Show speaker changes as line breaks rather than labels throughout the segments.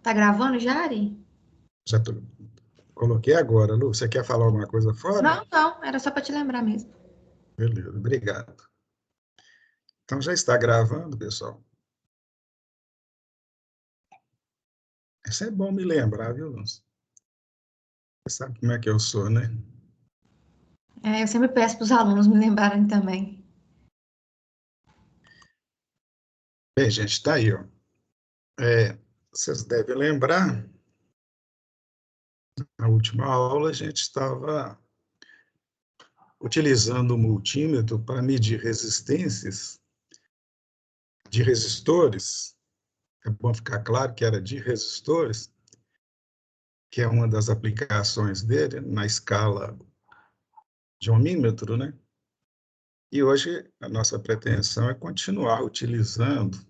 Tá gravando, Jari?
Já coloquei agora, Lu. Você quer falar alguma coisa fora?
Não, não, era só para te lembrar mesmo.
Beleza, obrigado. Então já está gravando, pessoal. Isso é bom me lembrar, viu, Lu? Você sabe como é que eu sou, né?
Eu sempre peço para os alunos me lembrarem também.
Bem, gente, está aí, ó. Vocês devem lembrar, na última aula a gente estava utilizando o multímetro para medir resistências de resistores. É bom ficar claro que era de resistores, que é uma das aplicações dele na escala de ohmímetro, né? E hoje a nossa pretensão é continuar utilizando,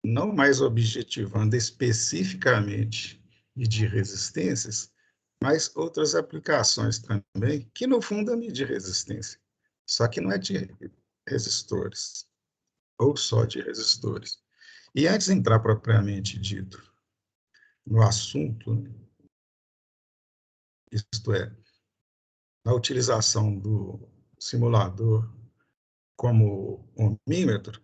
não mais objetivando especificamente medir resistências, mas outras aplicações também, que no fundo é medir resistência, só que não é de resistores, ou só de resistores. E antes de entrar propriamente dito no assunto, né, isto é, na utilização do simulador como ohmímetro,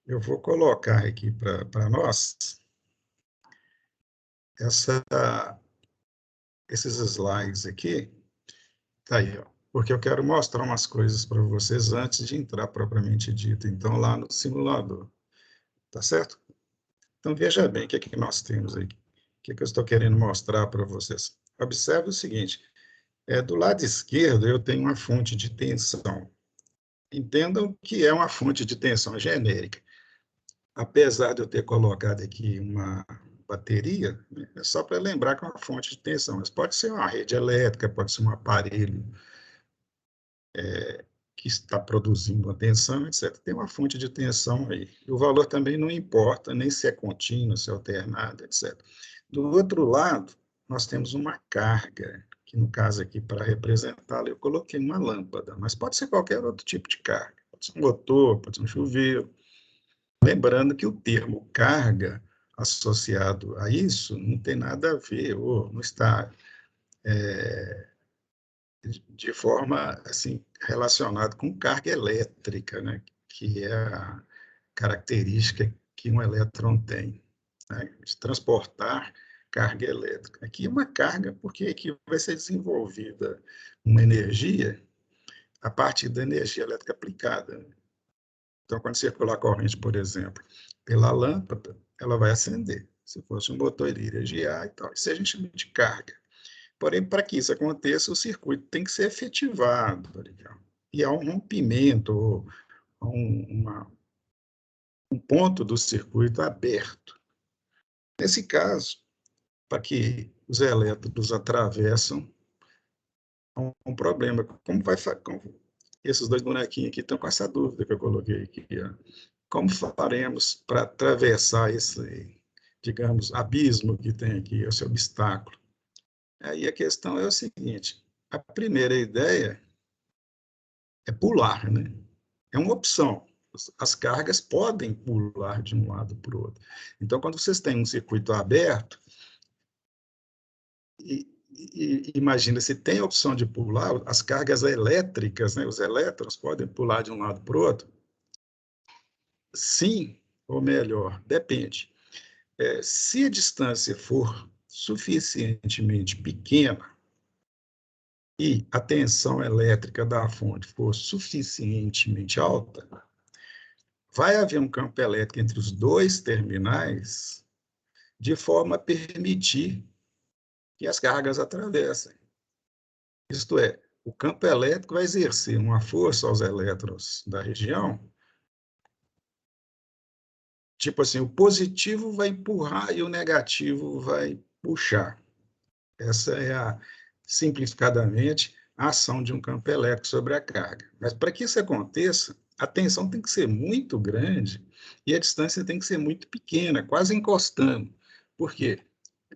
eu vou colocar aqui para nós essa, esses slides aqui, tá aí, ó, porque eu quero mostrar umas coisas para vocês antes de entrar propriamente dito, então, lá no simulador, tá certo? Então, veja bem o que é que nós temos aqui, o que é que eu estou querendo mostrar para vocês. Observe o seguinte, do lado esquerdo eu tenho uma fonte de tensão. Entendam que é uma fonte de tensão genérica. Apesar de eu ter colocado aqui uma bateria, né, é só para lembrar que é uma fonte de tensão, mas pode ser uma rede elétrica, pode ser um aparelho que está produzindo uma tensão, etc. Tem uma fonte de tensão aí. E o valor também não importa, nem se é contínuo, se é alternado, etc. Do outro lado, nós temos uma carga, que no caso aqui, para representá-la, eu coloquei uma lâmpada, mas pode ser qualquer outro tipo de carga. Pode ser um motor, pode ser um chuveiro. Lembrando que o termo carga associado a isso não tem nada a ver, ou não está de forma assim relacionado com carga elétrica, né? Que é a característica que um elétron tem, né? De transportar carga elétrica. Aqui é uma carga porque aqui vai ser desenvolvida uma energia a partir da energia elétrica aplicada. Então, quando circular a corrente, por exemplo, pela lâmpada, ela vai acender. Se fosse um motor, ele iria girar e tal. Isso a gente chama de carga. Porém, para que isso aconteça, o circuito tem que ser efetivado. E há um rompimento, ou um ponto do circuito aberto. Nesse caso, para que os elétrons atravessam, há um problema. Como vai fazer? Esses dois bonequinhos aqui estão com essa dúvida que eu coloquei aqui. Ó. Como faremos para atravessar esse, digamos, abismo que tem aqui, esse obstáculo? Aí a questão é o seguinte: a primeira ideia é pular, né? É uma opção. As cargas podem pular de um lado para o outro. Então, quando vocês têm um circuito aberto, imagina, se tem a opção de pular, as cargas elétricas, né, os elétrons podem pular de um lado para o outro? Sim, ou melhor, depende. Se a distância for suficientemente pequena e a tensão elétrica da fonte for suficientemente alta, vai haver um campo elétrico entre os dois terminais de forma a permitir que as cargas atravessem. Isto é, o campo elétrico vai exercer uma força aos elétrons da região, tipo assim, o positivo vai empurrar e o negativo vai puxar. Essa é simplificadamente, a ação de um campo elétrico sobre a carga. Mas para que isso aconteça, a tensão tem que ser muito grande e a distância tem que ser muito pequena, quase encostando. Por quê?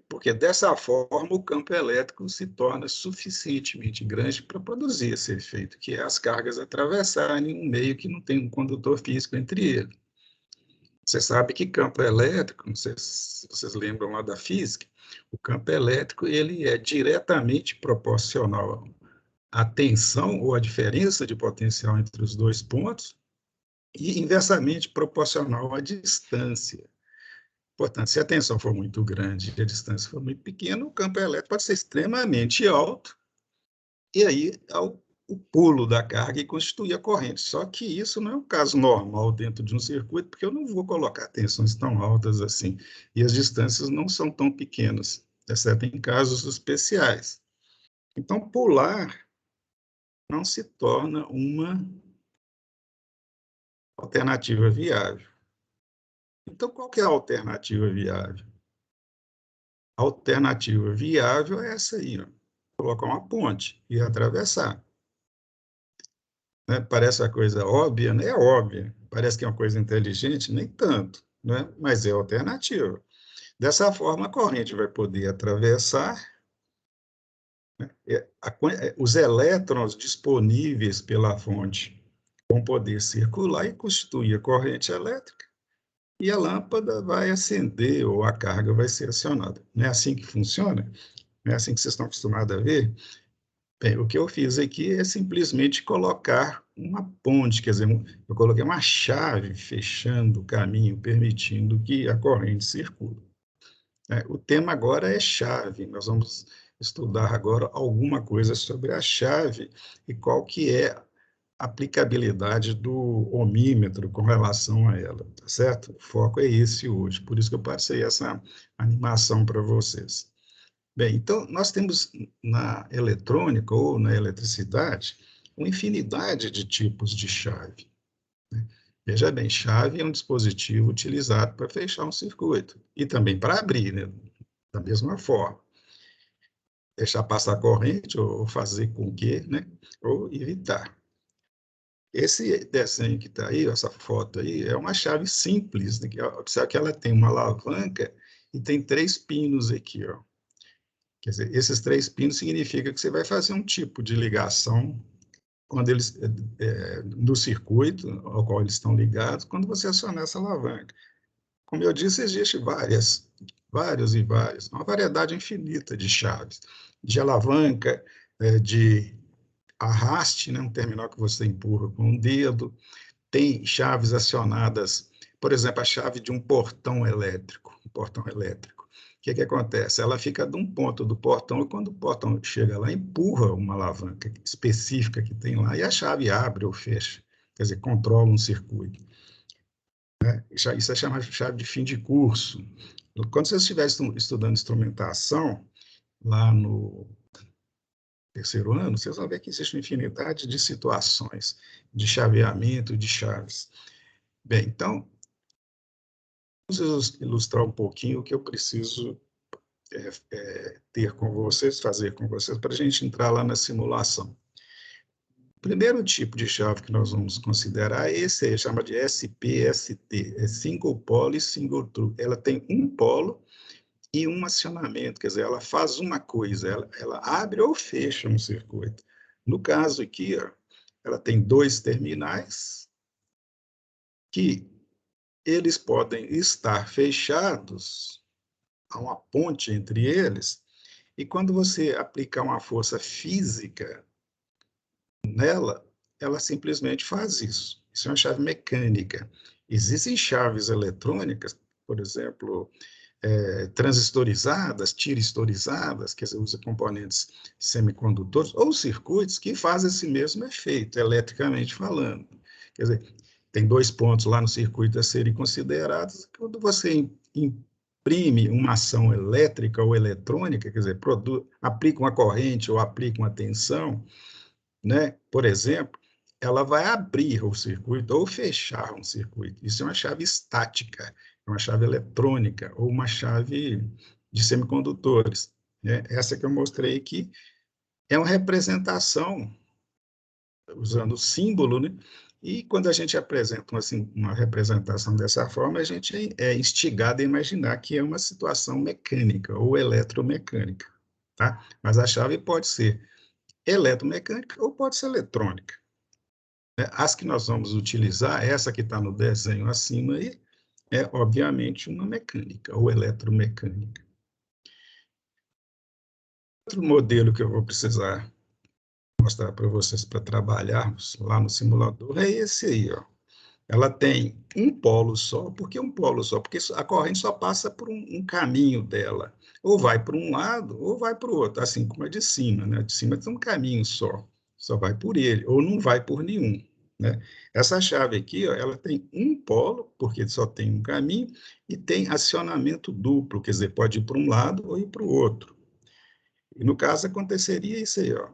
Porque dessa forma o campo elétrico se torna suficientemente grande para produzir esse efeito, que é as cargas atravessarem um meio que não tem um condutor físico entre eles. Você sabe que campo elétrico, não sei se vocês lembram lá da física, o campo elétrico ele é diretamente proporcional à tensão ou à diferença de potencial entre os dois pontos e inversamente proporcional à distância. Portanto, se a tensão for muito grande e a distância for muito pequena, o campo elétrico pode ser extremamente alto, e aí o pulo da carga e constituir a corrente. Só que isso não é um caso normal dentro de um circuito, porque eu não vou colocar tensões tão altas assim, e as distâncias não são tão pequenas, exceto em casos especiais. Então, pular não se torna uma alternativa viável. Então, qual que é a alternativa viável? A alternativa viável é essa aí, ó. Colocar uma ponte e atravessar. Né? Parece uma coisa óbvia, né? É óbvia. Parece que é uma coisa inteligente, nem tanto, né? Mas é alternativa. Dessa forma, a corrente vai poder atravessar, né? Os elétrons disponíveis pela fonte vão poder circular e constituir a corrente elétrica, e a lâmpada vai acender ou a carga vai ser acionada. Não é assim que funciona? Não é assim que vocês estão acostumados a ver? Bem, o que eu fiz aqui é simplesmente colocar uma ponte, quer dizer, eu coloquei uma chave fechando o caminho, permitindo que a corrente circule. O tema agora é chave, nós vamos estudar agora alguma coisa sobre a chave e qual que é a aplicabilidade do ohmímetro com relação a ela, tá certo? O foco é esse hoje, por isso que eu passei essa animação para vocês. Bem, então, nós temos na eletrônica ou na eletricidade uma infinidade de tipos de chave. Né? Veja bem, chave é um dispositivo utilizado para fechar um circuito e também para abrir, né? Da mesma forma. Deixar passar corrente ou fazer com que, né? Ou evitar. Esse desenho que está aí, essa foto aí, é uma chave simples. Né? Observe que ela tem uma alavanca e tem 3 pinos aqui, ó. Quer dizer, esses 3 pinos significa que você vai fazer um tipo de ligação quando eles, no circuito ao qual eles estão ligados, quando você acionar essa alavanca. Como eu disse, existe vários e vários, uma variedade infinita de chaves, de alavanca, de arraste, né, um terminal que você empurra com um dedo, tem chaves acionadas, por exemplo, a chave de um portão elétrico, O que acontece? Ela fica de um ponto do portão e quando o portão chega lá, empurra uma alavanca específica que tem lá e a chave abre ou fecha, quer dizer, controla um circuito. Né? Isso é chamado de chave de fim de curso. Quando você estiver estudando instrumentação, lá no terceiro ano, vocês vão ver que existe uma infinidade de situações de chaveamento de chaves. Bem, então, vamos ilustrar um pouquinho o que eu preciso ter com vocês, fazer com vocês, para a gente entrar lá na simulação. O primeiro tipo de chave que nós vamos considerar é esse aí, chama de SPST, é Single Pole Single True. Ela tem um polo e um acionamento, quer dizer, ela faz uma coisa, ela abre ou fecha um circuito. No caso aqui, ó, ela tem 2 terminais que eles podem estar fechados, há uma ponte entre eles, e quando você aplicar uma força física nela, ela simplesmente faz isso. Isso é uma chave mecânica. Existem chaves eletrônicas, por exemplo, transistorizadas, tiristorizadas, que usa componentes semicondutores, ou circuitos que fazem esse mesmo efeito, eletricamente falando. Quer dizer, tem 2 pontos lá no circuito a serem considerados. Quando você imprime uma ação elétrica ou eletrônica, quer dizer, aplica uma corrente ou aplica uma tensão, né? Por exemplo, ela vai abrir o circuito ou fechar um circuito. Isso é uma chave estática, é uma chave eletrônica ou uma chave de semicondutores. Né? Essa que eu mostrei aqui é uma representação, usando o símbolo, né? E quando a gente apresenta uma representação dessa forma, a gente é instigado a imaginar que é uma situação mecânica ou eletromecânica. Tá? Mas a chave pode ser eletromecânica ou pode ser eletrônica. As que nós vamos utilizar, essa que está no desenho acima aí, é, obviamente, uma mecânica ou eletromecânica. Outro modelo que eu vou precisar mostrar para vocês para trabalharmos lá no simulador é esse aí, ó. Ela tem um polo só. Por que um polo só? Porque a corrente só passa por um caminho dela. Ou vai para um lado, ou vai para o outro, assim como a de cima, né? A de cima tem um caminho só vai por ele, ou não vai por nenhum, né? Essa chave aqui, ó, ela tem um polo, porque só tem um caminho, e tem acionamento duplo, quer dizer, pode ir para um lado ou ir para o outro. E no caso aconteceria isso aí, ó.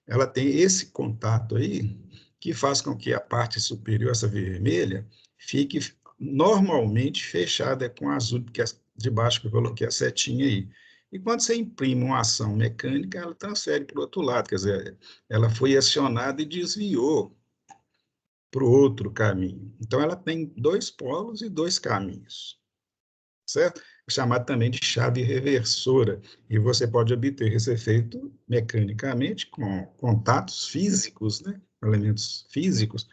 Ela tem esse contato aí, que faz com que a parte superior, essa vermelha, fique normalmente fechada com azul, porque de baixo que eu coloquei a setinha aí. E quando você imprime uma ação mecânica, ela transfere para o outro lado, quer dizer, ela foi acionada e desviou para o outro caminho. Então, ela tem dois polos e dois caminhos, certo? É chamado também de chave reversora, e você pode obter esse efeito mecanicamente com contatos físicos, né? Elementos físicos,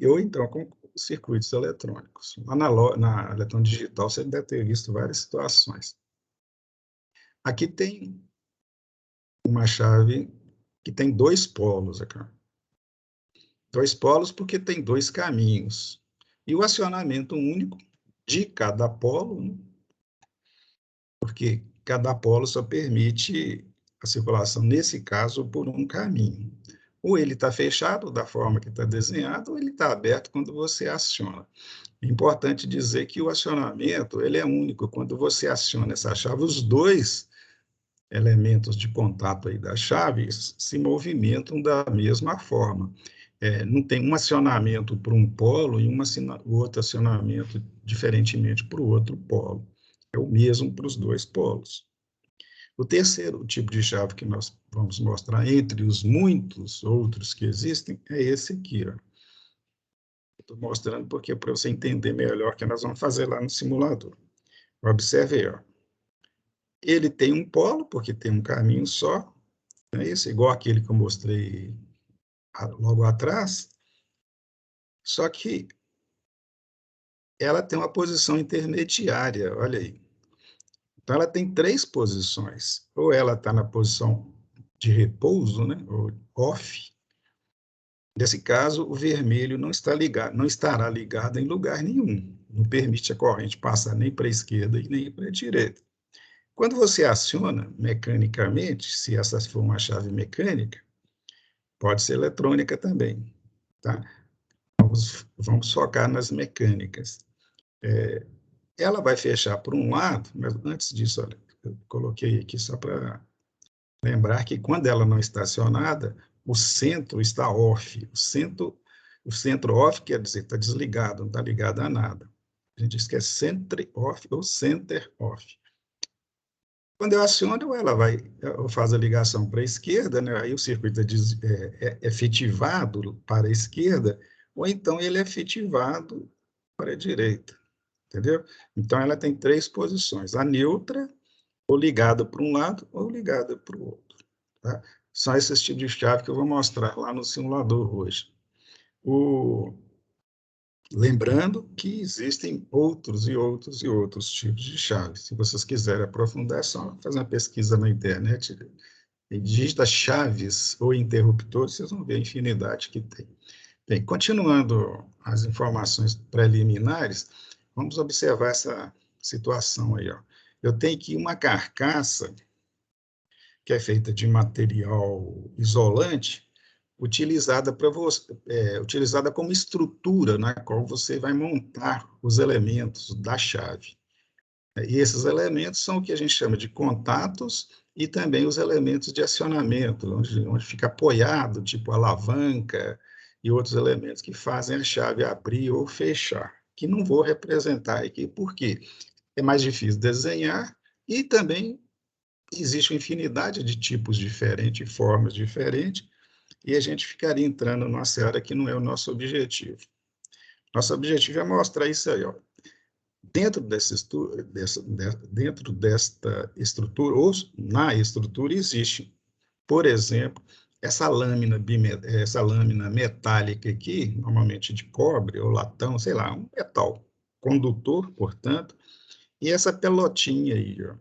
ou então com circuitos eletrônicos. Lá na eletrônica digital você deve ter visto várias situações. Aqui tem uma chave que tem dois polos aqui. Dois polos porque tem dois caminhos. E o acionamento único de cada polo, né? Porque cada polo só permite a circulação, nesse caso, por um caminho. Ou ele está fechado da forma que está desenhado, ou ele está aberto quando você aciona. É importante dizer que o acionamento ele é único. Quando você aciona essa chave, os dois elementos de contato aí da chave se movimentam da mesma forma. Não tem um acionamento para um polo e o outro acionamento diferentemente para o outro polo. É o mesmo para os dois polos. O terceiro tipo de chave que nós vamos mostrar, entre os muitos outros que existem, é esse aqui. Estou mostrando porque para você entender melhor o que nós vamos fazer lá no simulador. Observe aí, ó. Ele tem um polo, porque tem um caminho só, é isso, igual aquele que eu mostrei logo atrás, só que ela tem uma posição intermediária, olha aí. Então, ela tem três posições. Ou ela está na posição de repouso, né, ou off. Nesse caso, o vermelho não estará ligado em lugar nenhum. Não permite a corrente passar nem para a esquerda e nem para a direita. Quando você aciona mecanicamente, se essa for uma chave mecânica, pode ser eletrônica também, tá? Vamos focar nas mecânicas. Ela vai fechar por um lado, mas antes disso, olha, eu coloquei aqui só para lembrar que quando ela não está acionada, o centro está off. O centro off quer dizer que está desligado, não está ligado a nada. A gente diz que é center off ou center off. Quando eu aciono, eu faço a ligação para a esquerda, né? Aí o circuito é efetivado para a esquerda, ou então ele é efetivado para a direita, entendeu? Então, ela tem três posições, a neutra, ou ligada para um lado, ou ligada para o outro. Tá? São esses tipos de chave que eu vou mostrar lá no simulador hoje. Lembrando que existem outros e outros e outros tipos de chaves. Se vocês quiserem aprofundar, é só fazer uma pesquisa na internet, e digita chaves ou interruptores, vocês vão ver a infinidade que tem. Bem, continuando as informações preliminares, vamos observar essa situação aí. Ó. Eu tenho aqui uma carcaça que é feita de material isolante, utilizada como estrutura na qual você vai montar os elementos da chave. E esses elementos são o que a gente chama de contatos e também os elementos de acionamento, onde fica apoiado, tipo alavanca e outros elementos que fazem a chave abrir ou fechar, que não vou representar aqui, porque é mais difícil desenhar e também existe uma infinidade de tipos diferentes, formas diferentes, e a gente ficaria entrando numa seara que não é o nosso objetivo. Nosso objetivo é mostrar isso aí, ó. Dentro desta estrutura, ou na estrutura, existe, por exemplo, essa lâmina metálica aqui, normalmente de cobre ou latão, sei lá, um metal. condutor, portanto, e essa pelotinha aí, ó.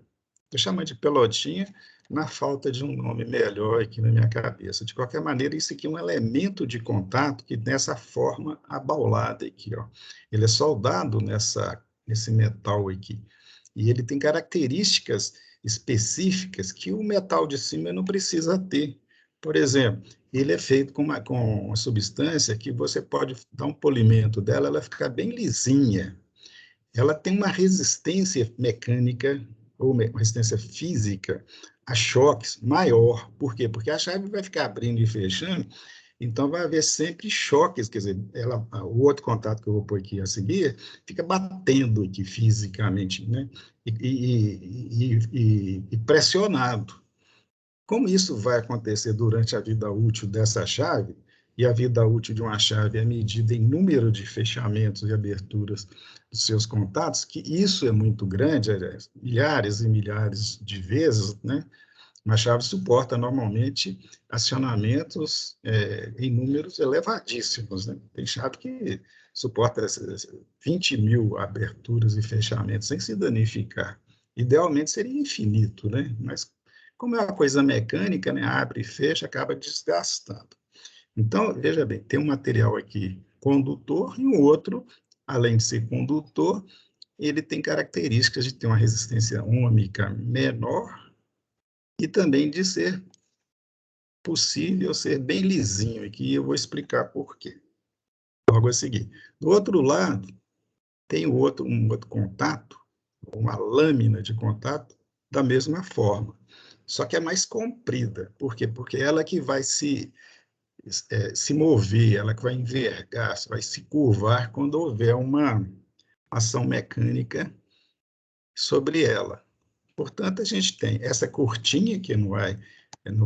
Estou chamando de pelotinha na falta de um nome melhor aqui na minha cabeça. De qualquer maneira, isso aqui é um elemento de contato que tem essa forma abaulada aqui, ó. Ele é soldado nesse metal aqui. E ele tem características específicas que o metal de cima não precisa ter. Por exemplo, ele é feito com uma substância que você pode dar um polimento dela, ela fica bem lisinha. Ela tem uma resistência mecânica ou resistência física a choques maior. Por quê? Porque a chave vai ficar abrindo e fechando, então vai haver sempre choques, quer dizer, o outro contato que eu vou pôr aqui a seguir fica batendo aqui fisicamente, né? E pressionado. Como isso vai acontecer durante a vida útil dessa chave, e a vida útil de uma chave é medida em número de fechamentos e aberturas dos seus contatos, que isso é muito grande, milhares e milhares de vezes, né? Uma chave suporta normalmente acionamentos em números elevadíssimos, né? Tem chave que suporta 20 mil aberturas e fechamentos sem se danificar. Idealmente seria infinito, né? Mas como é uma coisa mecânica, né? Abre e fecha, acaba desgastando. Então, veja bem, tem um material aqui condutor e um outro, além de ser condutor, ele tem características de ter uma resistência ômica menor e também de ser possível ser bem lisinho, e que eu vou explicar por quê. Logo a seguir. Do outro lado, tem um outro contato, uma lâmina de contato, da mesma forma, só que é mais comprida. Por quê? Porque ela que vai se mover, ela que vai envergar, vai se curvar quando houver uma ação mecânica sobre ela. Portanto, a gente tem essa curtinha que não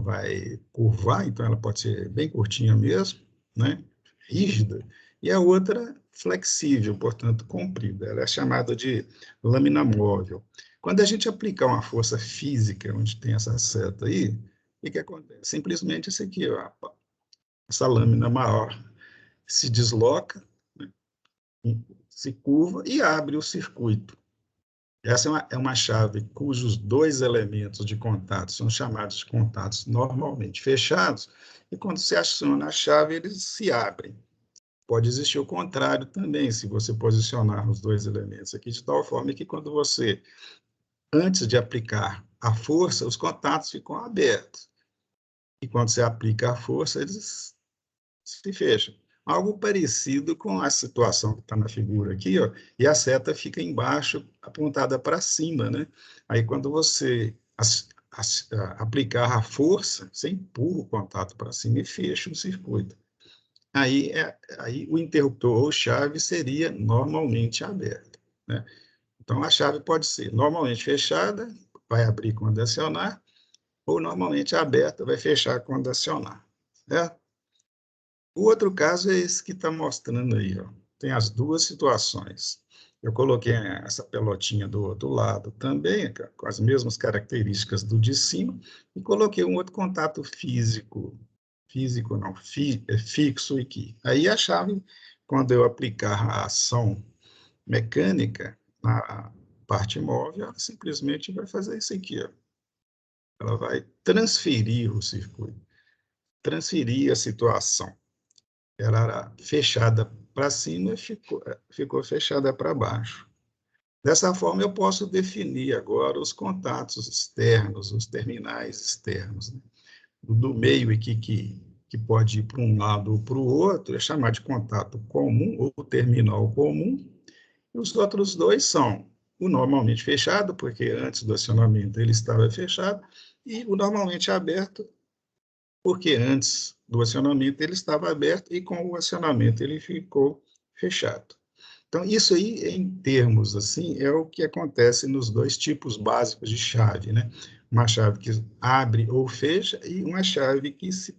vai curvar, então ela pode ser bem curtinha mesmo, né? Rígida, e a outra flexível, portanto, comprida. Ela é chamada de lâmina móvel. Quando a gente aplicar uma força física, onde tem essa seta aí, o que acontece? Simplesmente isso aqui, ó, essa lâmina maior se desloca, né? Se curva e abre o circuito. Essa é uma chave cujos dois elementos de contato são chamados de contatos normalmente fechados, e quando se aciona a chave, eles se abrem. Pode existir o contrário também, se você posicionar os dois elementos aqui, de tal forma que quando você, antes de aplicar a força, os contatos ficam abertos. E quando você aplica a força, eles se fecham. Algo parecido com a situação que está na figura aqui, ó, e a seta fica embaixo, apontada para cima, né? Aí, quando você aplicar a força, você empurra o contato para cima e fecha o circuito. Aí o interruptor ou chave seria normalmente aberto, né? Então, a chave pode ser normalmente fechada, vai abrir quando acionar, ou normalmente aberta, vai fechar quando acionar, certo? O outro caso é esse que está mostrando aí, ó. Tem as duas situações. Eu coloquei essa pelotinha do outro lado também, com as mesmas características do de cima, e coloquei um outro contato físico não, fixo aqui. Aí a chave, quando eu aplicar a ação mecânica na parte móvel, ela simplesmente vai fazer isso aqui, ó. Ela vai transferir o circuito, transferir a situação. Ela era fechada para cima e ficou fechada para baixo. Dessa forma, eu posso definir agora os contatos externos, os terminais externos, né? Do meio aqui, que pode ir para um lado ou para o outro, é chamado de contato comum ou terminal comum, e os outros dois são o normalmente fechado, porque antes do acionamento ele estava fechado, e o normalmente aberto, porque antes do acionamento ele estava aberto e com o acionamento ele ficou fechado. Então, isso aí, em termos assim, é o que acontece nos dois tipos básicos de chave, né? Uma chave que abre ou fecha e uma chave que se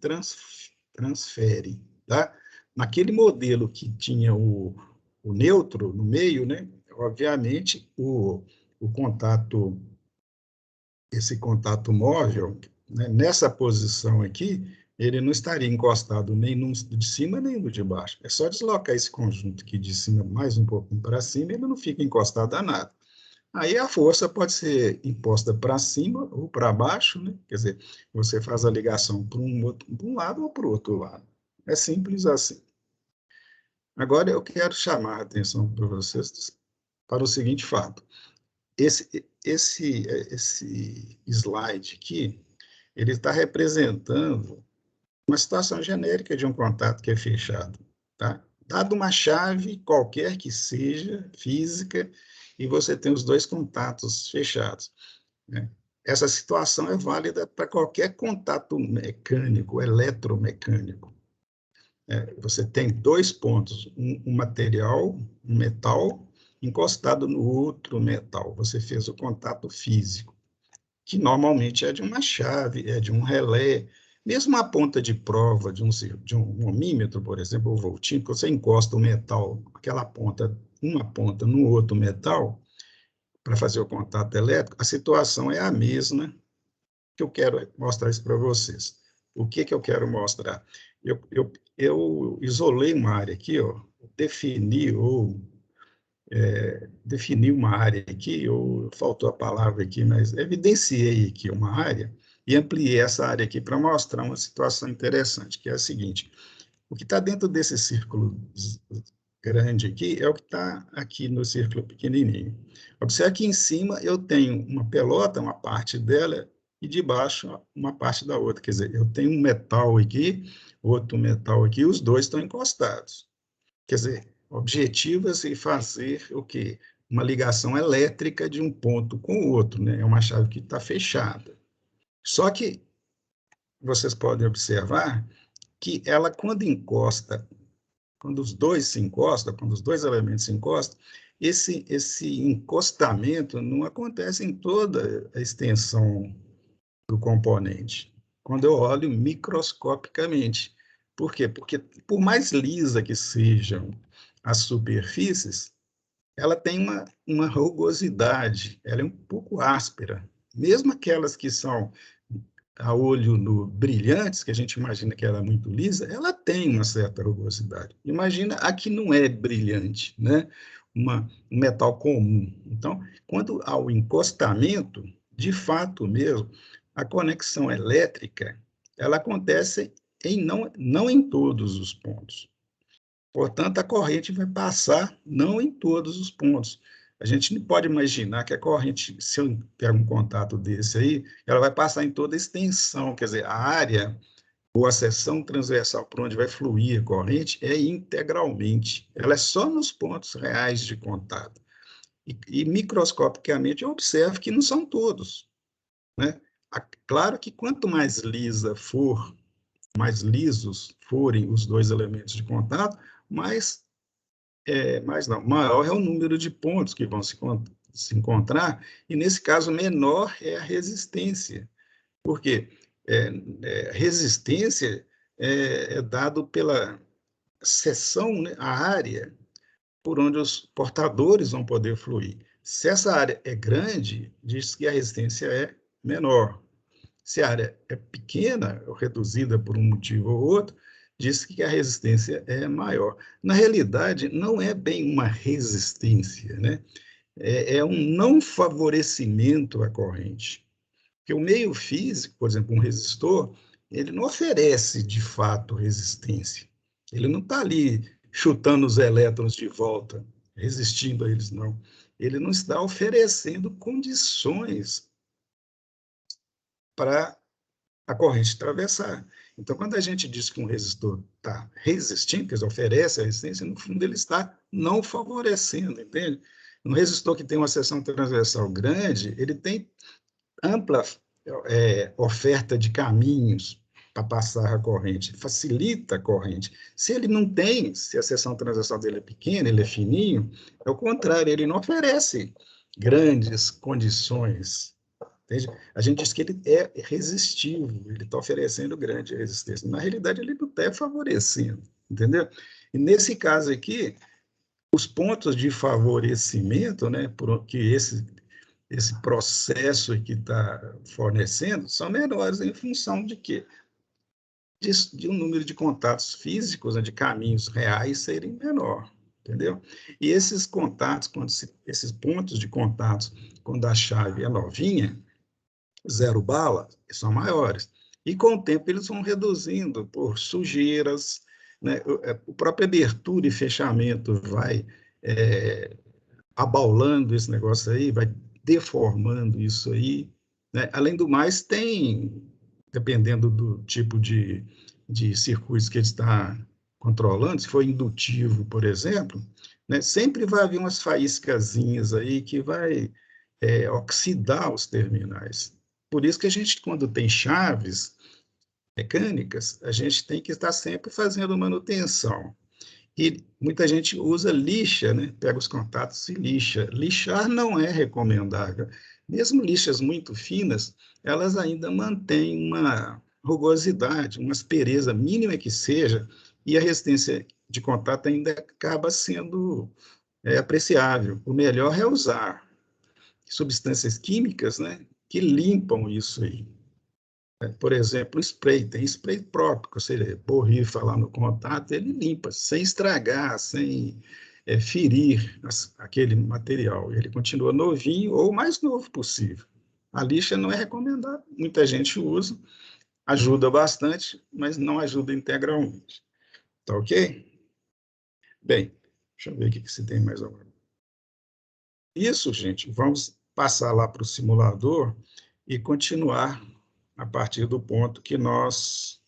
transfere, tá? Naquele modelo que tinha o neutro no meio, né? Obviamente, o esse contato móvel, né? Nessa posição aqui, ele não estaria encostado nem no de cima nem no de baixo. É só deslocar esse conjunto aqui de cima mais um pouquinho para cima, ele não fica encostado a nada. Aí a força pode ser imposta para cima ou para baixo, né? Quer dizer, você faz a ligação para um lado ou para o outro lado. É simples assim. Agora eu quero chamar a atenção para vocês para o seguinte fato. Esse slide aqui, ele está representando uma situação genérica de um contato que é fechado, tá? Dado uma chave qualquer que seja, física, e você tem os dois contatos fechados, né? Essa situação é válida para qualquer contato mecânico, eletromecânico. Você tem dois pontos, um material, um metal, encostado no outro metal. Você fez o contato físico, que normalmente é de uma chave, é de um relé, mesmo a ponta de prova de um ohmímetro, por exemplo, ou voltímetro, você encosta o metal, aquela ponta, uma ponta no outro metal, para fazer o contato elétrico, a situação é a mesma que eu quero mostrar isso para vocês. O que eu quero mostrar? Eu isolei uma área aqui, ó, defini uma área aqui, ou faltou a palavra aqui, mas evidenciei aqui uma área e ampliei essa área aqui para mostrar uma situação interessante, que é a seguinte: o que está dentro desse círculo grande aqui é o que está aqui no círculo pequenininho. Observe que em cima eu tenho uma pelota, uma parte dela, e de baixo uma parte da outra. Quer dizer, eu tenho um metal aqui, outro metal aqui, os dois estão encostados. Quer dizer, o objetivo é fazer o quê? Uma ligação elétrica de um ponto com o outro, né? É uma chave que está fechada. Só que vocês podem observar que ela, quando encosta, quando os dois se encostam, quando os dois elementos se encostam, esse encostamento não acontece em toda a extensão do componente. Quando eu olho microscopicamente. Por quê? Porque, por mais lisa que sejam as superfícies, ela tem uma rugosidade, ela é um pouco áspera. Mesmo aquelas que são a olho nu brilhantes, que a gente imagina que ela é muito lisa, ela tem uma certa rugosidade. Imagina a que não é brilhante, né? Um metal comum. Então, quando há o encostamento, de fato mesmo, a conexão elétrica, ela acontece não em todos os pontos. Portanto, a corrente vai passar não em todos os pontos. A gente não pode imaginar que a corrente, se eu pego um contato desse aí, ela vai passar em toda a extensão, quer dizer, a área ou a seção transversal por onde vai fluir a corrente é integralmente. Ela é só nos pontos reais de contato. E microscopicamente eu observo que não são todos, né? Claro que quanto mais lisa for, mais lisos forem os dois elementos de contato, mais não, maior é o número de pontos que vão se encontrar, e nesse caso menor é a resistência. Por quê? Resistência é dado pela seção, né, a área por onde os portadores vão poder fluir. Se essa área é grande, diz que a resistência é menor. Se a área é pequena ou reduzida por um motivo ou outro, diz que a resistência é maior. Na realidade, não é bem uma resistência, né? É um não favorecimento à corrente. Porque o meio físico, por exemplo, um resistor, ele não oferece de fato resistência. Ele não está ali chutando os elétrons de volta, resistindo a eles, não. Ele não está oferecendo condições para a corrente atravessar. Então, quando a gente diz que um resistor está resistindo, quer dizer, oferece a resistência, no fundo ele está não favorecendo, entende? Um resistor que tem uma seção transversal grande, ele tem ampla oferta de caminhos para passar a corrente, facilita a corrente. Se ele não tem, se a seção transversal dele é pequena, ele é fininho, é o contrário, ele não oferece grandes condições. Entende? A gente diz que ele é resistivo, ele está oferecendo grande resistência. Na realidade, ele não está favorecendo, entendeu? E nesse caso aqui, os pontos de favorecimento, né, que esse processo que está fornecendo, são menores em função de quê? de um número de contatos físicos, né, de caminhos reais serem menor, entendeu? E esses contatos, esses pontos de contatos, quando a chave é novinha, zero bala, são maiores. E com o tempo eles vão reduzindo por sujeiras, né? A própria abertura e fechamento vai abaulando esse negócio aí, vai deformando isso aí, né? Além do mais, tem, dependendo do tipo de circuitos que ele está controlando, se for indutivo, por exemplo, né? Sempre vai haver umas faíscazinhas aí que vai oxidar os terminais. Por isso que a gente, quando tem chaves mecânicas, a gente tem que estar sempre fazendo manutenção. E muita gente usa lixa, né? Pega os contatos e lixa. Lixar não é recomendável. Mesmo lixas muito finas, elas ainda mantêm uma rugosidade, uma aspereza mínima que seja, e a resistência de contato ainda acaba sendo apreciável. O melhor é usar substâncias químicas, né, que limpam isso aí. Por exemplo, spray, tem spray próprio, ou seja, borrifa lá no contato, ele limpa, sem estragar, sem ferir aquele material. Ele continua novinho ou o mais novo possível. A lixa não é recomendada, muita gente usa, ajuda bastante, mas não ajuda integralmente. Tá ok? Bem, deixa eu ver aqui se tem mais alguma. Isso, gente, vamos passar lá para o simulador e continuar a partir do ponto que nós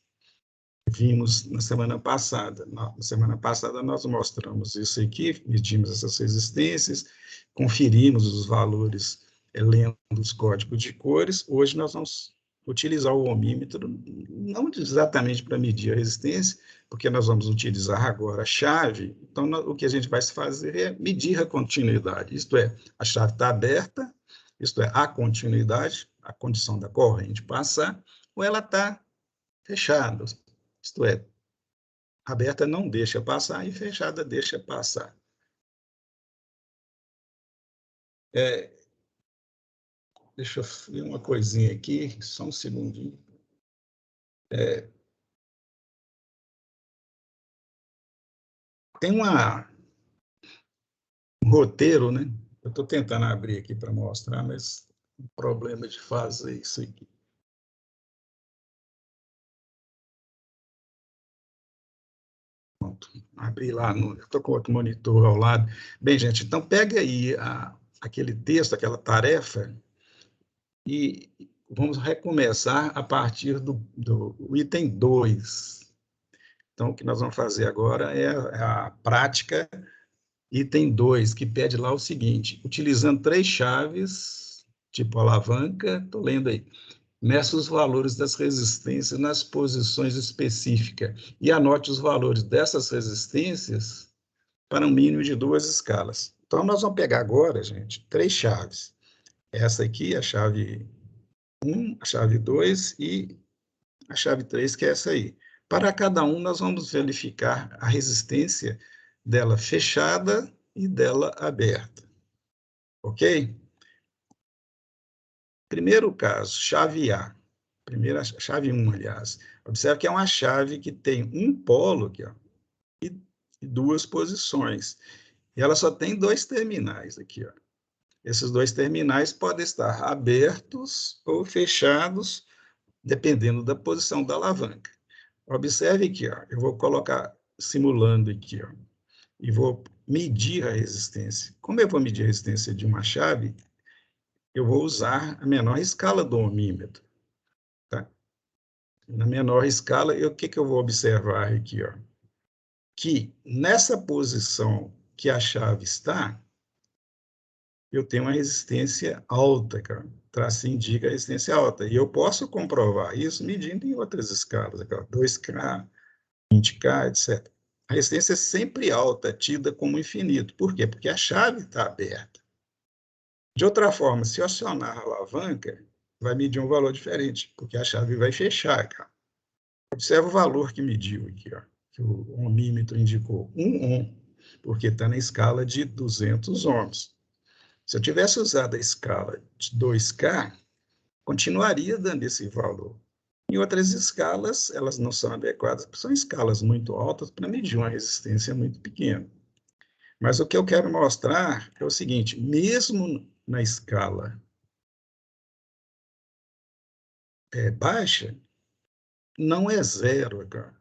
vimos na semana passada. Na semana passada, nós mostramos isso aqui, medimos essas resistências, conferimos os valores lendo os códigos de cores. Hoje nós vamos utilizar o ohmímetro, não exatamente para medir a resistência, porque nós vamos utilizar agora a chave. Então, o que a gente vai fazer é medir a continuidade, isto é, a chave está aberta, isto é, a continuidade, a condição da corrente passar, ou ela está fechada, isto é, aberta não deixa passar e fechada deixa passar. Deixa eu ver uma coisinha aqui, só um segundinho. Tem um roteiro, né? Eu estou tentando abrir aqui para mostrar, mas o problema de fazer isso aqui. Pronto, abri lá, estou com outro monitor ao lado. Bem, gente, então pega aí aquele texto, aquela tarefa, e vamos recomeçar a partir do item 2. Então, o que nós vamos fazer agora é a prática item 2, que pede lá o seguinte: utilizando 3 chaves, tipo alavanca, estou lendo aí, meça os valores das resistências nas posições específicas e anote os valores dessas resistências para um mínimo de 2 escalas. Então, nós vamos pegar agora, gente, 3 chaves. Essa aqui, a chave 1, a chave 2 e a chave 3, que é essa aí. Para cada um, nós vamos verificar a resistência dela fechada e dela aberta. Ok? Primeiro caso, chave A. Primeira chave 1, aliás. Observe que é uma chave que tem um polo aqui, ó, e 2 posições. E ela só tem 2 terminais aqui, ó. Esses 2 terminais podem estar abertos ou fechados, dependendo da posição da alavanca. Observe aqui, ó, eu vou colocar simulando aqui, ó, e vou medir a resistência. Como eu vou medir a resistência de uma chave, eu vou usar a menor escala do ohmímetro. Tá? Na menor escala, o que eu vou observar aqui? Ó? Que nessa posição que a chave está, eu tenho uma resistência alta, cara. Traço indica a resistência alta. E eu posso comprovar isso medindo em outras escalas, 2K, 20K, etc. A resistência é sempre alta, tida como infinito. Por quê? Porque a chave está aberta. De outra forma, se eu acionar a alavanca, vai medir um valor diferente, porque a chave vai fechar. Cara. Observa o valor que mediu aqui, ó, que o ohmímetro indicou, 1 ohm, porque está na escala de 200 ohms. Se eu tivesse usado a escala de 2K, continuaria dando esse valor. Em outras escalas, elas não são adequadas, porque são escalas muito altas para medir uma resistência muito pequena. Mas o que eu quero mostrar é o seguinte, mesmo na escala baixa, não é zero, cara.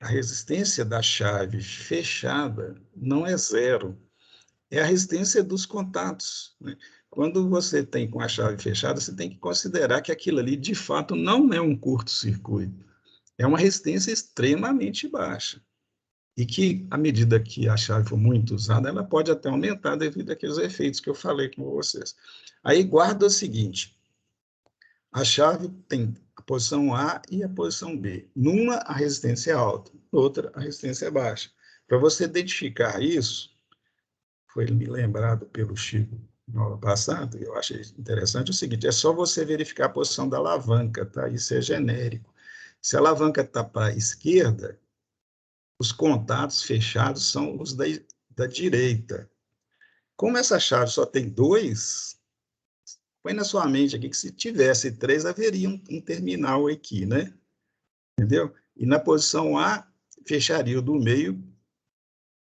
A resistência da chave fechada não é zero, é a resistência dos contatos, né? Quando você tem com a chave fechada, você tem que considerar que aquilo ali, de fato, não é um curto-circuito, é uma resistência extremamente baixa. E que, à medida que a chave for muito usada, ela pode até aumentar devido àqueles efeitos que eu falei com vocês. Aí guarda o seguinte, a chave tem a posição A e a posição B. Numa, a resistência é alta, outra, a resistência é baixa. Para você identificar isso, foi me lembrado pelo Chico no ano passado, eu achei interessante o seguinte, é só você verificar a posição da alavanca, tá? Isso é genérico. Se a alavanca está para a esquerda, os contatos fechados são os da direita. Como essa chave só tem dois, põe na sua mente aqui que se tivesse três, haveria um terminal aqui, né? Entendeu? E na posição A, fecharia o do meio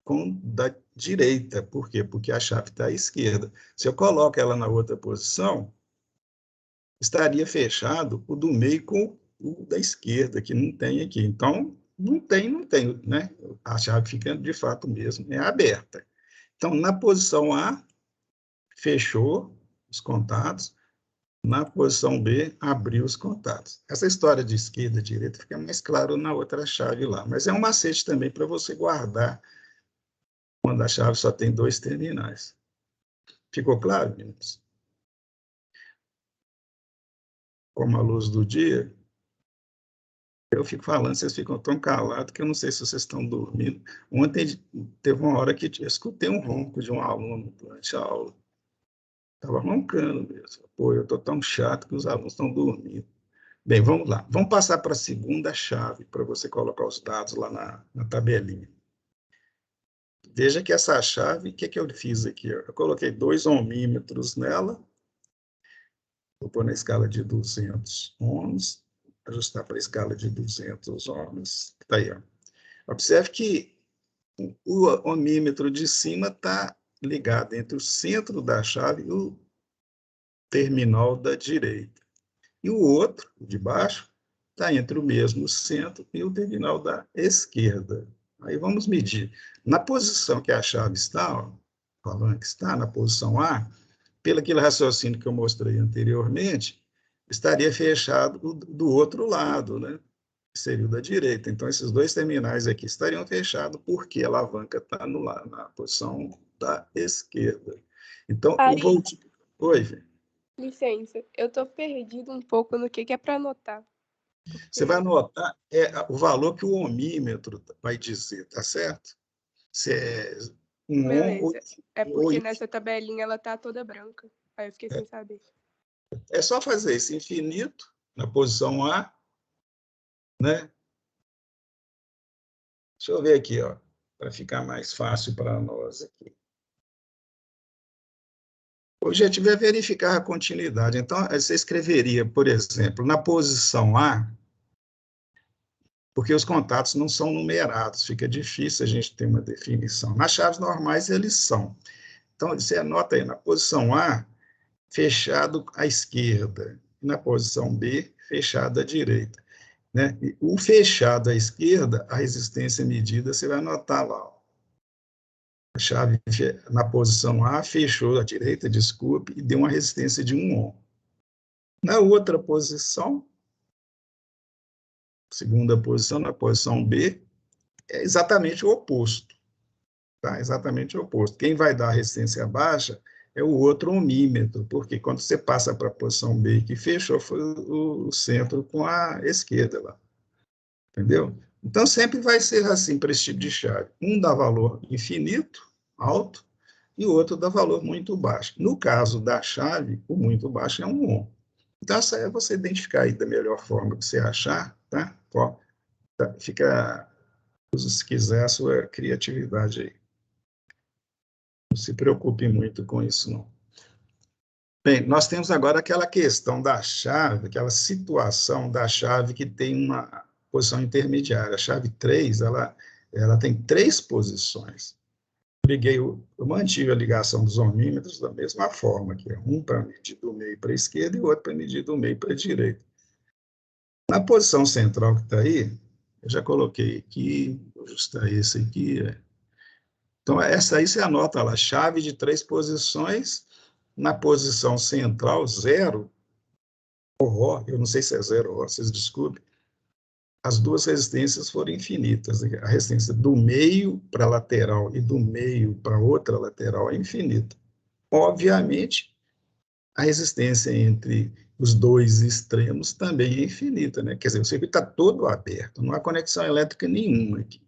com da direita. Por quê? Porque a chave está à esquerda. Se eu coloco ela na outra posição, estaria fechado o do meio com o da esquerda, que não tem aqui. Então, não tem, né? A chave fica, de fato, mesmo, é aberta. Então, na posição A, fechou os contatos, na posição B, abriu os contatos. Essa história de esquerda e direita fica mais claro na outra chave lá, mas é um macete também para você guardar quando a chave só tem dois terminais. Ficou claro, meninos? Como a luz do dia, eu fico falando, vocês ficam tão calados que eu não sei se vocês estão dormindo. Ontem teve uma hora que eu escutei um ronco de um aluno durante a aula. Estava roncando mesmo. Pô, eu estou tão chato que os alunos estão dormindo. Bem, vamos lá. Vamos passar para a segunda chave, para você colocar os dados lá na tabelinha. Veja que essa chave, o que eu fiz aqui? Eu coloquei 2 ohmímetros nela, vou pôr na escala de 200 ohms, ajustar para a escala de 200 ohms. Está aí, ó. Observe que o ohmímetro de cima está ligado entre o centro da chave e o terminal da direita. E o outro, o de baixo, está entre o mesmo centro e o terminal da esquerda. Aí vamos medir. Na posição que a chave está, ó, falando que está na posição A, pelo aquele raciocínio que eu mostrei anteriormente, estaria fechado do outro lado, né? Que seria o da direita. Então, esses dois terminais aqui estariam fechados porque a alavanca está na posição da esquerda. Então, o
Ari,
volt... Oi, Fê.
licença, eu tô perdido um pouco no que é para anotar.
Você vai
Porque,
anotar o valor que o ohmímetro vai dizer, tá certo? Se é um ohm
beleza. É
ou
porque nessa tabelinha ela tá toda branca. Aí eu fiquei sem saber.
é só fazer esse infinito na posição A, né? Deixa eu ver aqui, ó, para ficar mais fácil para nós aqui. O objetivo é verificar a continuidade. Então, você escreveria, por exemplo, na posição A, porque os contatos não são numerados, fica difícil a gente ter uma definição. Nas chaves normais, eles são. Então, você anota aí, na posição A, fechado à esquerda, na posição B, fechado à direita. Né? O fechado à esquerda, a resistência medida, você vai anotar lá. A chave na posição A fechou à direita, desculpe, e deu uma resistência de 1 ohm. Na outra posição, segunda posição, na posição B, é exatamente o oposto. Tá? Exatamente o oposto. Quem vai dar a resistência baixa é o outro ohmímetro, porque quando você passa para a posição B que fechou, foi o centro com a esquerda lá. Entendeu? Então, sempre vai ser assim para esse tipo de chave. Um dá valor infinito, alto, e o outro dá valor muito baixo. No caso da chave, o muito baixo é 1 ohm. Então, essa é você identificar aí da melhor forma que você achar, tá? Ó, tá? Fica, se quiser, a sua criatividade aí. Não se preocupe muito com isso, não. Bem, nós temos agora aquela questão da chave, aquela situação da chave que tem uma posição intermediária. A chave 3, ela tem 3 posições. Eu mantive a ligação dos ohmímetros da mesma forma, que é um para medir do meio para a esquerda e o outro para medir do meio para a direita. Na posição central que está aí, eu já coloquei aqui, vou ajustar esse aqui. Então, essa aí você anota lá, chave de 3 posições, na posição central, 0, Rho, eu não sei se é 0 Rho, vocês desculpem, as duas resistências foram infinitas. A resistência do meio para a lateral e do meio para outra lateral é infinita. Obviamente, a resistência entre os dois extremos também é infinita, né? Quer dizer, o circuito está todo aberto, não há conexão elétrica nenhuma aqui.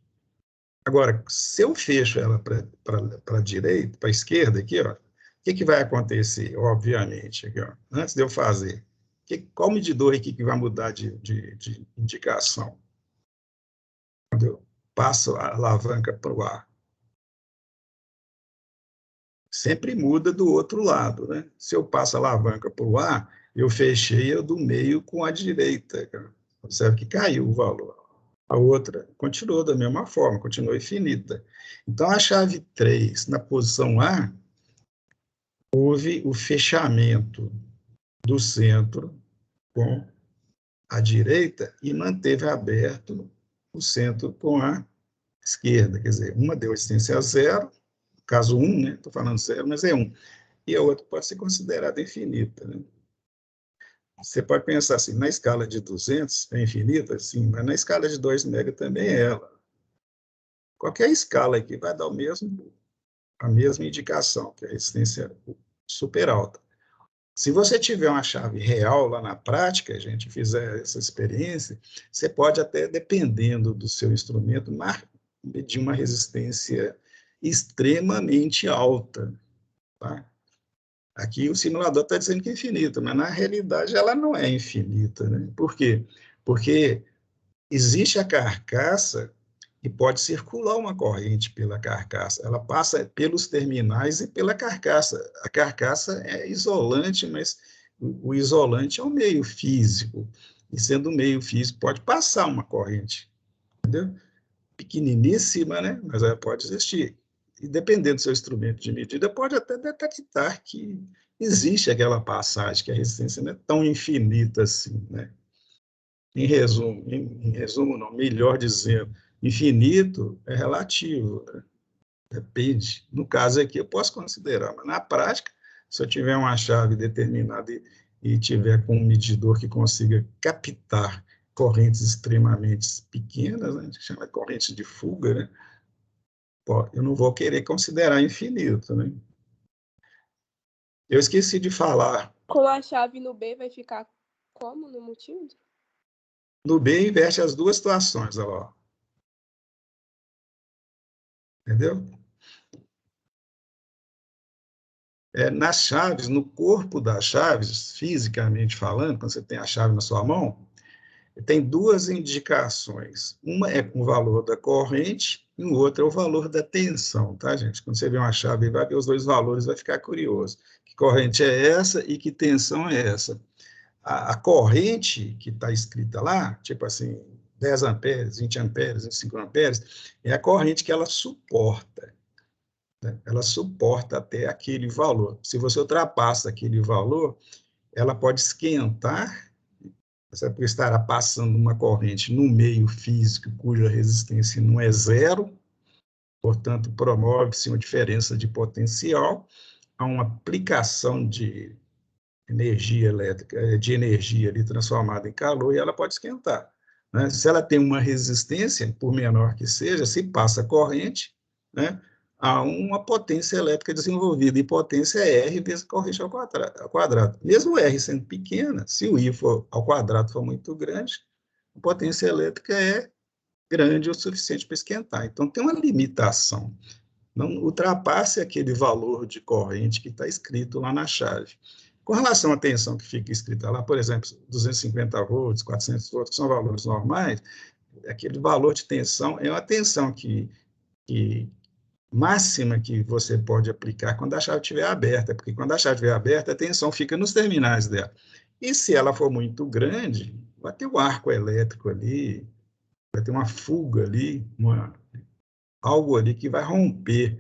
Agora, se eu fecho ela para a direita, para a esquerda aqui, ó, o que vai acontecer, obviamente, aqui, ó, antes de eu fazer? Qual medidor aqui que vai mudar de indicação? Quando eu passo a alavanca para o ar. Sempre muda do outro lado, né? Se eu passo a alavanca para o ar, eu fechei a do meio com a direita. Observe que caiu o valor. A outra continuou da mesma forma, continuou infinita. Então, a chave 3, na posição A, houve o fechamento do centro com a direita e manteve aberto o centro com a esquerda. Quer dizer, uma deu resistência a 0, caso 1, né? Estou falando 0, mas é 1. E a outra pode ser considerada infinita, né? Você pode pensar assim, na escala de 200 é infinita? Sim, mas na escala de 2 mega também é ela. Qualquer escala aqui vai dar a mesma indicação, que é a resistência super alta. Se você tiver uma chave real lá na prática, a gente fizer essa experiência, você pode até, dependendo do seu instrumento, medir uma resistência extremamente alta, tá? Aqui o simulador está dizendo que é infinita, mas na realidade ela não é infinita, né? Por quê? Porque existe a carcaça e pode circular uma corrente pela carcaça. Ela passa pelos terminais e pela carcaça. A carcaça é isolante, mas o isolante é um meio físico. E sendo um meio físico, pode passar uma corrente, entendeu? Pequeniníssima, né? Mas ela pode existir. E dependendo do seu instrumento de medida, pode até detectar que existe aquela passagem, que a resistência não é tão infinita assim, né? Em resumo não, melhor dizendo, infinito é relativo, né? Depende. No caso aqui, eu posso considerar, mas na prática, se eu tiver uma chave determinada e tiver com um medidor que consiga captar correntes extremamente pequenas, né? A gente chama de corrente de fuga, né? Pô, eu não vou querer considerar infinito, né? Eu esqueci de falar.
Com a chave no B vai ficar como no multímetro?
No B, inverte as duas situações, olha lá. Entendeu? Nas chaves, no corpo das chaves, fisicamente falando, quando você tem a chave na sua mão, tem duas indicações. Uma é com o valor da corrente e o outro é o valor da tensão, tá, gente? Quando você vê uma chave, vai ver os dois valores, vai ficar curioso. Que corrente é essa e que tensão é essa? A corrente que está escrita lá, tipo assim, 10 amperes, 20 amperes, 25 amperes, é a corrente que ela suporta. Ela suporta até aquele valor. Se você ultrapassa aquele valor, ela pode esquentar, você estará passando uma corrente no meio físico cuja resistência não é 0, portanto, promove-se uma diferença de potencial, a uma aplicação de energia elétrica, de energia ali transformada em calor, e ela pode esquentar, né? Se ela tem uma resistência, por menor que seja, se passa corrente, né, há uma potência elétrica desenvolvida, e potência é R vezes corrente ao quadrado. Mesmo R sendo pequena, se o I for ao quadrado for muito grande, a potência elétrica é grande o suficiente para esquentar. Então, tem uma limitação. Não ultrapasse aquele valor de corrente que está escrito lá na chave. Com relação à tensão que fica escrita lá, por exemplo, 250 volts, 400 volts, que são valores normais, aquele valor de tensão é uma tensão que máxima que você pode aplicar quando a chave estiver aberta, porque quando a chave estiver aberta, a tensão fica nos terminais dela. E se ela for muito grande, vai ter um arco elétrico ali, vai ter uma fuga ali, algo ali que vai romper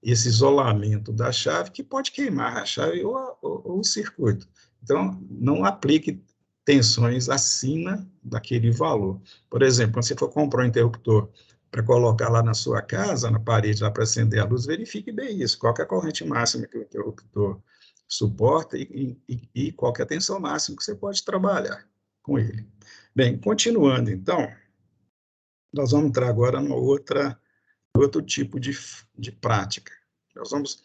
esse isolamento da chave, que pode queimar a chave ou o circuito. Então, não aplique tensões acima daquele valor. Por exemplo, quando você for comprar um interruptor para colocar lá na sua casa, na parede, lá para acender a luz, verifique bem isso, qual é a corrente máxima que o interruptor suporta e qual é a tensão máxima que você pode trabalhar com ele. Bem, continuando, então, nós vamos entrar agora no outro tipo de prática. Nós vamos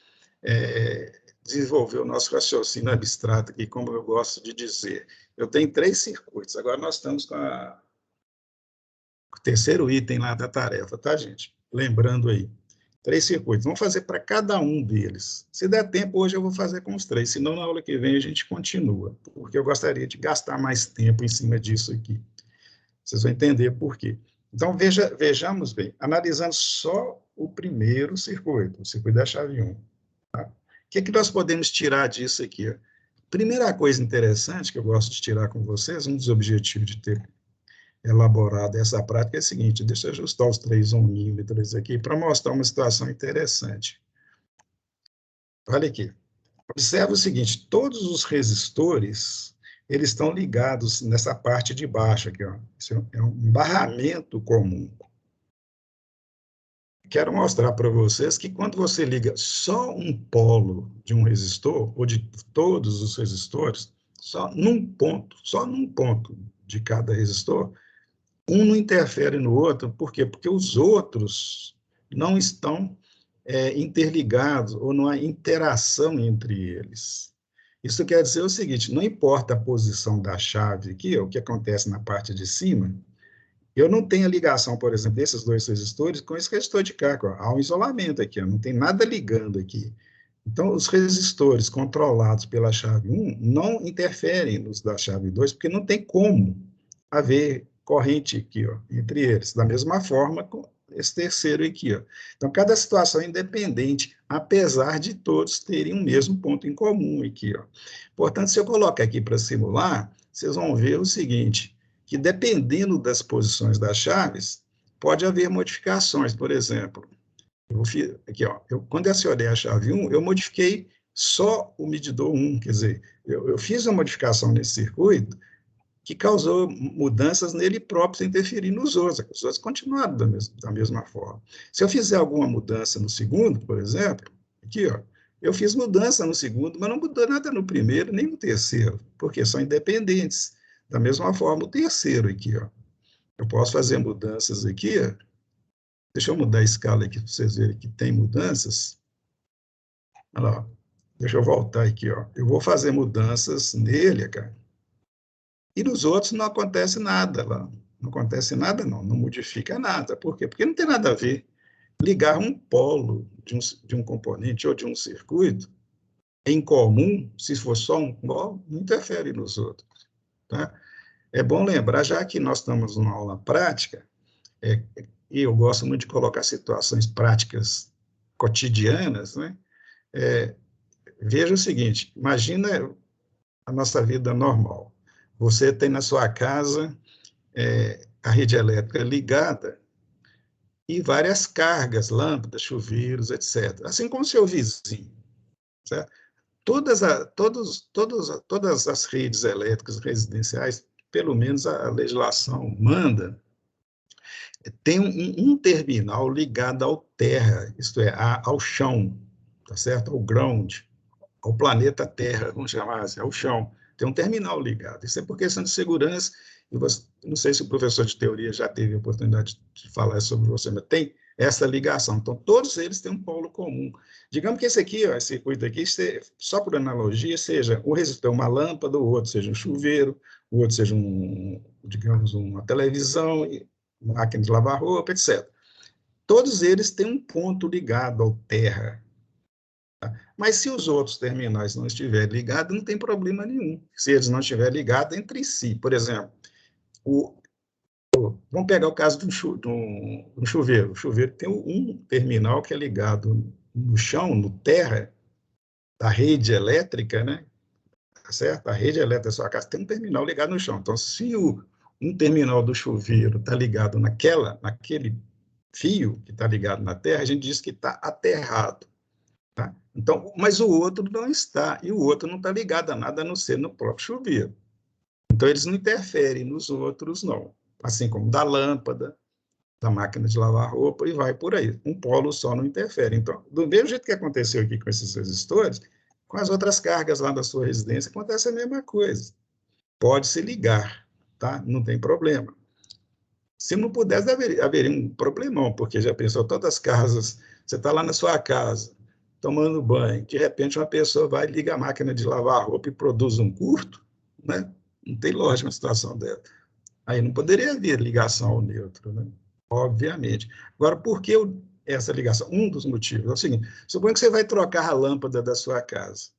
desenvolver o nosso raciocínio abstrato aqui, como eu gosto de dizer. Eu tenho 3 circuitos, agora nós estamos com o terceiro item lá da tarefa, tá, gente? Lembrando aí, 3 circuitos. Vamos fazer para cada um deles. Se der tempo, hoje eu vou fazer com os 3, senão na aula que vem a gente continua, porque eu gostaria de gastar mais tempo em cima disso aqui. Vocês vão entender por quê. Então, vejamos bem, analisando só o primeiro circuito, o circuito da chave 1. Tá? O que nós podemos tirar disso aqui? Primeira coisa interessante que eu gosto de tirar com vocês, um dos objetivos de ter elaborado essa prática é o seguinte, deixa eu ajustar os 3 ohmímetros aqui para mostrar uma situação interessante. Olha aqui, observa o seguinte, todos os resistores, eles estão ligados nessa parte de baixo aqui, ó. Isso é um barramento comum. Quero mostrar para vocês que quando você liga só um polo de um resistor, ou de todos os resistores, só num ponto de cada resistor, um não interfere no outro. Por quê? Porque os outros não estão interligados, ou não há interação entre eles. Isso quer dizer o seguinte, não importa a posição da chave aqui, o que acontece na parte de cima, eu não tenho a ligação, por exemplo, desses 2 resistores com esse resistor de cá, ó. Há um isolamento aqui, ó, não tem nada ligando aqui. Então, os resistores controlados pela chave 1 não interferem nos da chave 2, porque não tem como haver corrente aqui, ó, entre eles. Da mesma forma com esse terceiro aqui, ó. Então, cada situação é independente, apesar de todos terem o mesmo ponto em comum aqui, ó. Portanto, se eu colocar aqui para simular, vocês vão ver o seguinte, que dependendo das posições das chaves, pode haver modificações. Por exemplo, aqui, ó, quando eu acionei a chave 1, eu modifiquei só o medidor 1, quer dizer, eu fiz uma modificação nesse circuito que causou mudanças nele próprio, sem interferir nos outros. Os outros continuaram da mesma forma. Se eu fizer alguma mudança no segundo, por exemplo, aqui, ó, eu fiz mudança no segundo, mas não mudou nada no primeiro, nem no terceiro, porque são independentes. Da mesma forma, o terceiro aqui, ó. Eu posso fazer mudanças aqui, ó. Deixa eu mudar a escala aqui, para vocês verem que tem mudanças. Olha lá, deixa eu voltar aqui, ó. Eu vou fazer mudanças nele, cara. E nos outros não acontece nada lá. Não acontece nada, não modifica nada. Por quê? Porque não tem nada a ver. Ligar um polo de um componente ou de um circuito em comum, se for só um polo, não interfere nos outros. Tá? É bom lembrar, já que nós estamos numa aula prática, e eu gosto muito de colocar situações práticas cotidianas, né? Veja o seguinte, imagina a nossa vida normal. Você tem na sua casa a rede elétrica ligada e várias cargas, lâmpadas, chuveiros, etc. Assim como o seu vizinho, certo? Todas as redes elétricas residenciais, pelo menos a legislação manda, tem um terminal ligado ao terra, isto é, ao chão, tá certo? Ao ground, ao planeta Terra, vamos chamar assim, ao chão. Tem um terminal ligado. Isso é por questão de segurança. E você, não sei se o professor de teoria já teve a oportunidade de falar sobre você, mas tem essa ligação. Então, todos eles têm um polo comum. Digamos que esse aqui, ó, esse circuito aqui, só por analogia, seja um resistor, uma lâmpada, o outro seja um chuveiro, o outro seja digamos, uma televisão, máquina de lavar roupa, etc. Todos eles têm um ponto ligado ao terra. Mas se os outros terminais não estiverem ligados, não tem problema nenhum. Se eles não estiverem ligados entre si. Por exemplo, Vamos pegar o caso de um chuveiro. O chuveiro tem um terminal que é ligado no chão, no terra, da rede elétrica, né? Tá certo? A rede elétrica da sua casa tem um terminal ligado no chão. Então, se um terminal do chuveiro está ligado naquele fio que está ligado na terra, a gente diz que está aterrado. Tá? Então, mas o outro não está, e o outro não está ligado a nada a não ser no próprio chuveiro. Então, eles não interferem nos outros, não. Assim como da lâmpada, da máquina de lavar roupa, e vai por aí. Um polo só não interfere. Então, do mesmo jeito que aconteceu aqui com esses resistores, com as outras cargas lá da sua residência, acontece a mesma coisa. Pode se ligar, tá? Não tem problema. Se não pudesse, haveria um problemão, porque já pensou, todas as casas, você está lá na sua casa, tomando banho, de repente uma pessoa vai e liga a máquina de lavar roupa e produz um curto, né? Não tem lógica uma situação dela. Aí não poderia haver ligação ao neutro, né? Obviamente. Agora, por que essa ligação? Um dos motivos é o seguinte: suponha que você vai trocar a lâmpada da sua casa,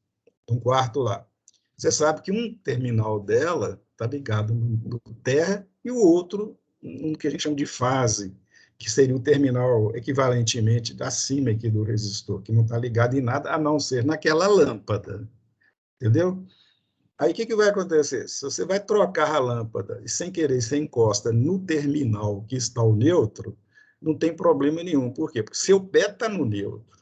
um quarto lá. Você sabe que um terminal dela está ligado no terra e o outro no que a gente chama de fase, que seria o terminal equivalentemente acima aqui do resistor, que não está ligado em nada a não ser naquela lâmpada. Entendeu? Aí o que vai acontecer? Se você vai trocar a lâmpada e sem querer você encosta no terminal que está o neutro, não tem problema nenhum. Por quê? Porque seu pé está no neutro.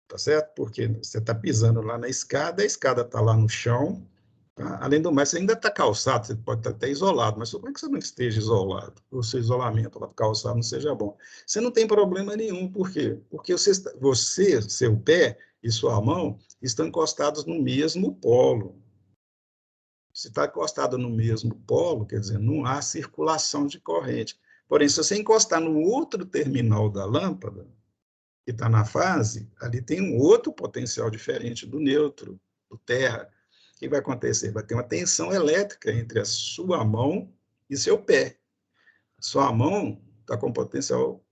Tá certo? Porque você está pisando lá na escada, a escada está lá no chão. Tá? Além do mais, você ainda está calçado, você pode estar até isolado, mas suponha que você não esteja isolado, o seu isolamento lá do calçado não seja bom. Você não tem problema nenhum, por quê? Porque você, seu pé e sua mão estão encostados no mesmo polo. Se está encostado no mesmo polo, quer dizer, não há circulação de corrente. Porém, se você encostar no outro terminal da lâmpada, que está na fase, ali tem um outro potencial diferente do neutro, do terra. O que vai acontecer? Vai ter uma tensão elétrica entre a sua mão e seu pé. Sua mão está com potencial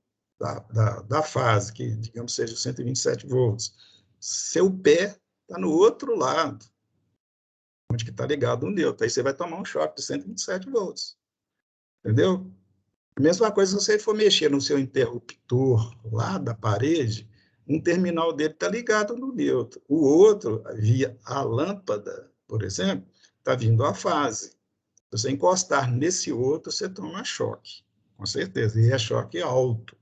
da fase, que, digamos, seja 127 volts. Seu pé está no outro lado, onde está ligado o neutro. Aí você vai tomar um choque de 127 volts. Entendeu? A mesma coisa se você for mexer no seu interruptor lá da parede, um terminal dele está ligado no neutro. O outro, via a lâmpada, por exemplo, está vindo a fase. Se você encostar nesse outro, você toma choque, com certeza, e é choque alto.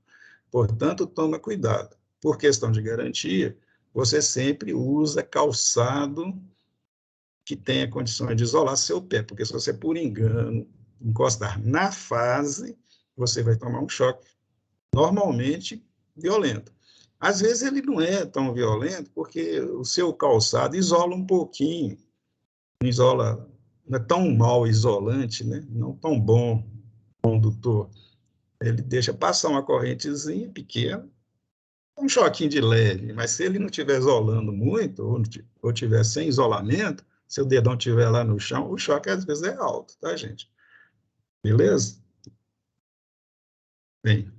Portanto, toma cuidado. Por questão de garantia, você sempre usa calçado que tenha condições de isolar seu pé, porque se você, por engano, encostar na fase, você vai tomar um choque normalmente violento. Às vezes ele não é tão violento porque o seu calçado isola um pouquinho, não isola, não é tão mal isolante, né? Não tão bom condutor. Ele deixa passar uma correntezinha pequena, um choquinho de leve, mas se ele não estiver isolando muito, ou estiver sem isolamento, se o dedão estiver lá no chão, o choque às vezes é alto, tá, gente? Beleza? Bem,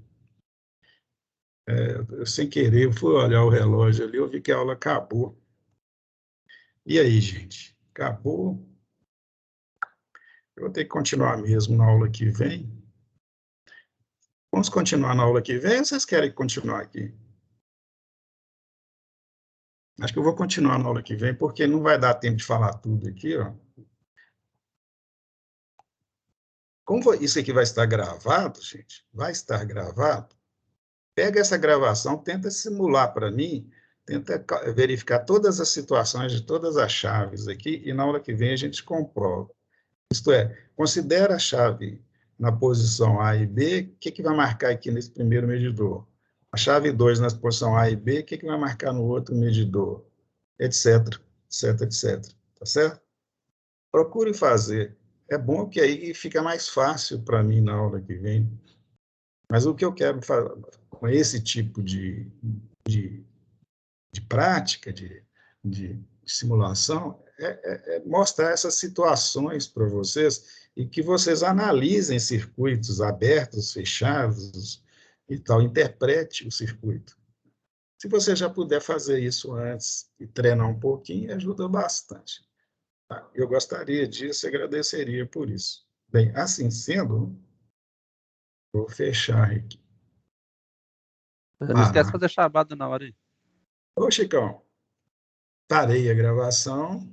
eu, sem querer, fui olhar o relógio ali, eu vi que a aula acabou. E aí, gente? Acabou? Eu vou ter que continuar mesmo na aula que vem. Vamos continuar na aula que vem ou vocês querem continuar aqui? Acho que eu vou continuar na aula que vem, porque não vai dar tempo de falar tudo aqui, ó. Como isso aqui vai estar gravado, gente, vai estar gravado, pega essa gravação, tenta simular para mim, tenta verificar todas as situações de todas as chaves aqui, e na aula que vem a gente comprova. Isto é, considera a chave na posição A e B, o que vai marcar aqui nesse primeiro medidor? A chave 2 na posição A e B, o que vai marcar no outro medidor? Etc, etc, etc. Tá certo? Procure fazer. É bom que aí fica mais fácil para mim na aula que vem. Mas o que eu quero fazer com esse tipo de prática, de simulação, é mostrar essas situações para vocês e que vocês analisem circuitos abertos, fechados e tal, interprete o circuito. Se você já puder fazer isso antes e treinar um pouquinho, ajuda bastante. Tá? Eu gostaria disso e agradeceria por isso. Bem, assim sendo, vou fechar aqui.
Não esquece de
Parar.
fazer chamada na hora aí.
Ô, Chicão, parei a gravação.